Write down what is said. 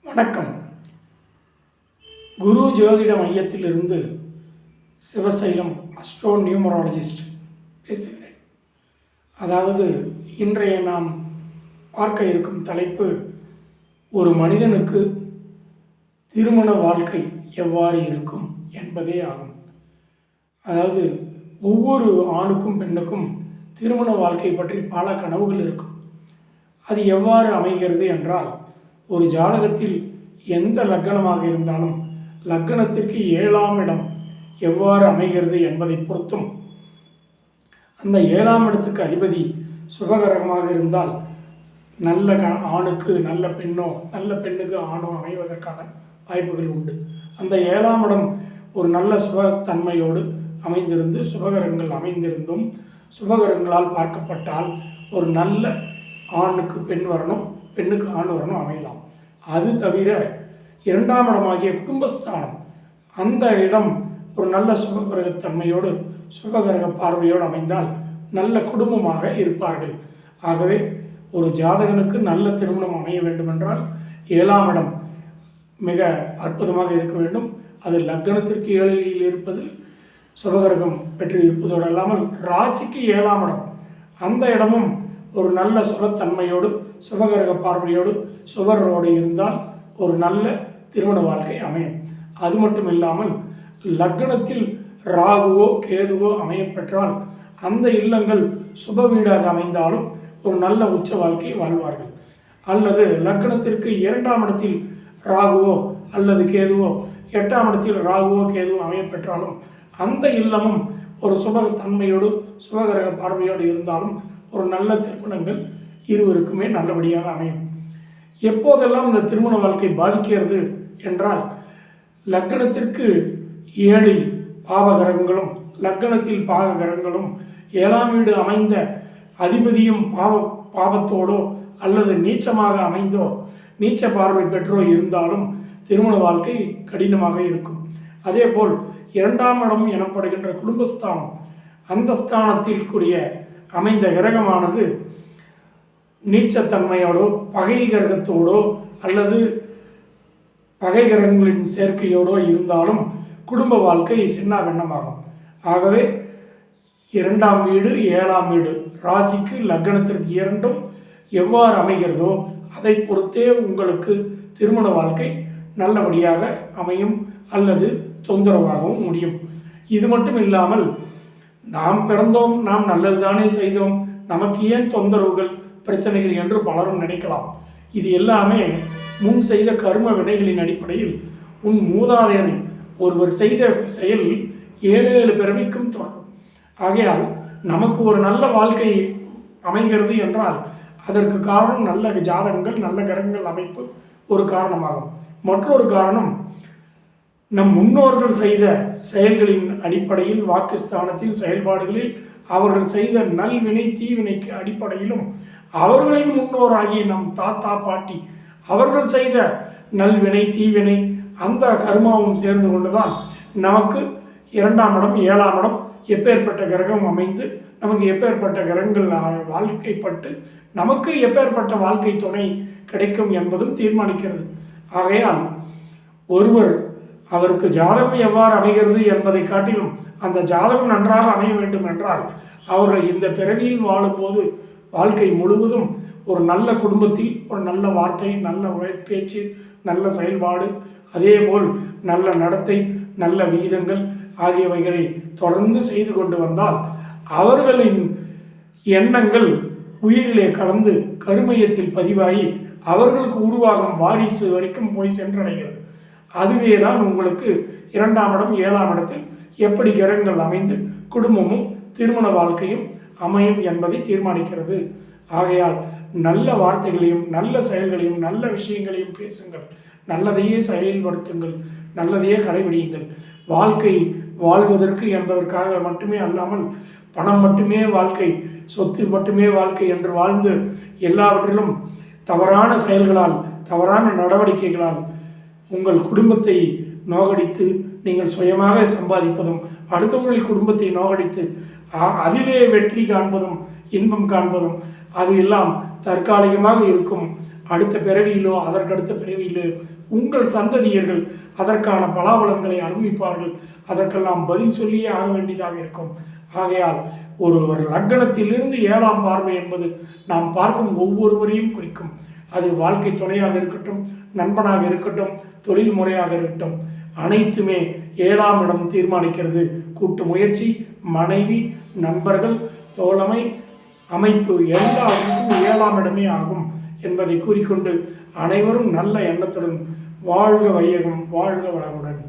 வணக்கம். குரு ஜோதிட மையத்திலிருந்து சிவசைலம் அஸ்ட்ரோ நியூமராலஜிஸ்ட் பேசுகிறேன். அதாவது இன்றைய நாம் பார்க்க இருக்கும் தலைப்பு, ஒரு மனிதனுக்கு திருமண வாழ்க்கை எவ்வாறு இருக்கும் என்பதே ஆகும். அதாவது ஒவ்வொரு ஆணுக்கும் பெண்ணுக்கும் திருமண வாழ்க்கை பற்றி பல கனவுகள் இருக்கும். அது எவ்வாறு அமைகிறது என்றால், ஒரு ஜாதகத்தில் எந்த லக்கணமாக இருந்தாலும் லக்கணத்திற்கு 7ஆம் இடம் எவ்வாறு அமைகிறது என்பதை பொறுத்தும், அந்த 7ஆம் இடத்துக்கு அதிபதி சுபகரகமாக இருந்தால் நல்ல ஆணுக்கு நல்ல பெண்ணோ, நல்ல பெண்ணுக்கு ஆணோ அமைவதற்கான வாய்ப்புகள் உண்டு. அந்த 7ஆம் இடம் ஒரு நல்ல சுபத்தன்மையோடு அமைந்திருந்து சுபகரங்கள் அமைந்திருந்தும் சுபகரங்களால் பார்க்கப்பட்டால் ஒரு நல்ல ஆணுக்கு பெண் வரணும், பெண்ணுக்கு ஆண் வரணும் அமையலாம். அது தவிர 2ஆம் இடமாகிய குடும்பஸ்தானம், அந்த இடம் ஒரு நல்ல சுபகிரகத்தன்மையோடு சுபகிரக பார்வையோடு அமைந்தால் நல்ல குடும்பமாக இருப்பார்கள். ஆகவே ஒரு ஜாதகனுக்கு நல்ல திருமணம் அமைய வேண்டுமென்றால் 7ஆம் இடம் மிக அற்புதமாக இருக்க வேண்டும். அது லக்னத்திற்கு 7ல் இருப்பது சுபகிரகம் பெற்று இருப்பதோடு அல்லாமல் ராசிக்கு 7ஆம் இடம், அந்த இடமும் ஒரு நல்ல சுபத்தன்மையோடு சுபகிரக பார்வையோடு சுபரோடு இருந்தால் ஒரு நல்ல திருமண வாழ்க்கை அமையும். அது மட்டும் இல்லாமல் லக்னத்தில் ராகுவோ கேதுவோ அமையப்பெற்றால் அந்த இல்லங்கள் சுப வீடாக அமைந்தாலும் ஒரு நல்ல உச்ச வாழ்க்கை வாழ்வார்கள். அல்லது லக்னத்திற்கு 2ஆம் இடத்தில் ராகுவோ அல்லது கேதுவோ, 8ஆம் இடத்தில் ராகுவோ கேதுவோ அமையப்பெற்றாலும் அந்த இல்லமும் ஒரு சுபத்தன்மையோடு சுபகிரக பார்வையோடு இருந்தாலும் ஒரு நல்ல திருமணங்கள் இருவருக்குமே நல்லபடியாக அமையும். எப்போதெல்லாம் இந்த திருமண வாழ்க்கை பாதிக்கிறது என்றால், லக்கணத்திற்கு 7ல் பாவகிரகங்களும் லக்கணத்தில் பாவகிரகங்களும் 7ஆம் வீடு அமைந்த அதிபதியும் பாவத்தோடோ அல்லது நீச்சமாக அமைந்தோ நீச்ச பார்வை பெற்றோ இருந்தாலும் திருமண வாழ்க்கை கடினமாக இருக்கும். அதேபோல் 2ஆம் இடம் எனப்படுகின்ற குடும்பஸ்தானம், அந்த ஸ்தானத்திற்குரிய அமைந்த கிரகமானது நீச்சத்தன்மையோடோ பகை கிரகத்தோடோ அல்லது பகை கிரகங்களின் சேர்க்கையோடோ இருந்தாலும் குடும்ப வாழ்க்கை சின்னாபின்னமாகும். ஆகவே 2ஆம் வீடு 7ஆம் வீடு ராசிக்கு லக்னத்திற்கு 2ம் எவ்வாறு அமைகிறதோ அதை பொறுத்தே உங்களுக்கு திருமண வாழ்க்கை நல்லபடியாக அமையும் அல்லது தொந்தரவாகவும் முடியும். இது மட்டும் இல்லாமல், நாம் பிறந்தோம், நாம் நல்லதுதானே செய்தோம், நமக்கு ஏன் தொந்தரவுகள் பிரச்சனைகள் என்று பலரும் நினைக்கலாம். இது எல்லாமே முன் செய்த கர்ம வினைகளின் அடிப்படையில் உன் மூதாதையர்கள் ஒருவர் செய்த செயல் 7 பிறவிக்கும் தொடரும். ஆகையால் நமக்கு ஒரு நல்ல வாழ்க்கை அமைகிறது என்றால் அதற்கு காரணம் நல்ல ஜாதகங்கள், நல்ல கிரகங்கள் அமைப்பு ஒரு காரணமாகும். மற்றொரு காரணம், நம் முன்னோர்கள் செய்த செயல்களின் அடிப்படையில் வாக்குஸ்தானத்தில் செயல்பாடுகளில் அவர்கள் செய்த நல்வினை தீவினைக்கு அடிப்படையிலும் அவர்களின் முன்னோராகிய நம் தாத்தா பாட்டி அவர்கள் செய்த நல்வினை தீவினை அந்த கர்மாவும் சேர்ந்து கொண்டுதான் நமக்கு 2ஆம் இடம் 7ஆம் இடம் எப்பேற்பட்ட கிரகம் அமைந்து நமக்கு எப்பேற்பட்ட கிரகங்கள் வாழ்க்கைப்பட்டு நமக்கு எப்பேற்பட்ட வாழ்க்கை துணை கிடைக்கும் என்பதும் தீர்மானிக்கிறது. ஆகையால் ஒருவர் அவருக்கு ஜாதகம் எவ்வாறு அமைகிறது என்பதை காட்டிலும் அந்த ஜாதகம் நன்றாக அமைய வேண்டும் என்றால் அவர்கள் இந்த பிறவியில் வாழும்போது வாழ்க்கை முழுவதும் ஒரு நல்ல குடும்பத்தில் ஒரு நல்ல வார்த்தை, நல்ல பேச்சு, நல்ல செயல்பாடு, அதேபோல் நல்ல நடத்தை, நல்ல விகிதங்கள் ஆகியவைகளை தொடர்ந்து செய்து கொண்டு வந்தால் அவர்களின் எண்ணங்கள் உயிரிலே கலந்து கருமையத்தில் பதிவாகி அவர்களுக்கு உருவாகும் வாரிசு வரைக்கும் போய் சென்றடைகிறது. அதுவே தான் உங்களுக்கு 2ஆம் இடம் 7ஆம் இடத்தில் எப்படி கிரகங்கள் அமைந்து குடும்பமும் திருமண வாழ்க்கையும் அமையும் என்பதை தீர்மானிக்கிறது. ஆகையால் நல்ல வார்த்தைகளையும் நல்ல செயல்களையும் நல்ல விஷயங்களையும் பேசுங்கள், நல்லதையே செயல்படுத்துங்கள், நல்லதையே கடைபிடியுங்கள். வாழ்க்கை வாழ்வதற்கு என்பதற்காக மட்டுமே அல்லாமல் பணம் மட்டுமே வாழ்க்கை, சொத்து மட்டுமே வாழ்க்கை என்று வாழ்ந்து எல்லாவற்றிலும் தவறான செயல்களால் தவறான நடவடிக்கைகளால் உங்கள் குடும்பத்தை நோகடித்து நீங்கள் சுயமாக சம்பாதிப்பதும் அடுத்தவர்களின் குடும்பத்தை நோகடித்து அதிலே வெற்றி காண்பதும் இன்பம் காண்பதும் அது எல்லாம் தற்காலிகமாக இருக்கும். அடுத்த பிறவியிலோ அதற்கடுத்த பிறவியிலோ உங்கள் சந்ததியர்கள் அதற்கான பலாபலன்களை அனுபவிப்பார்கள். அதற்கெல்லாம் பதில் சொல்லியே ஆக வேண்டியதாக இருக்கும். ஆகையால் ஒரு லக்னத்திலிருந்து 7ஆம் பார்வை என்பது நாம் பார்க்கும் ஒவ்வொருவரையும் குறிக்கும். அது வாழ்க்கை துணையாக இருக்கட்டும், நண்பனாக இருக்கட்டும், தொழில் முறையாக இருக்கட்டும், அனைத்துமே 7ஆம் இடம் தீர்மானிக்கிறது. கூட்டு முயற்சி, மனைவி, நண்பர்கள், தோழமை, அமைப்பு எல்லாருக்கும் 7ஆம் இடமே ஆகும் என்பதை கூறிக்கொண்டு அனைவரும் நல்ல எண்ணத்துடன் வாழ்க வையகம், வாழ்க வளமுடன்.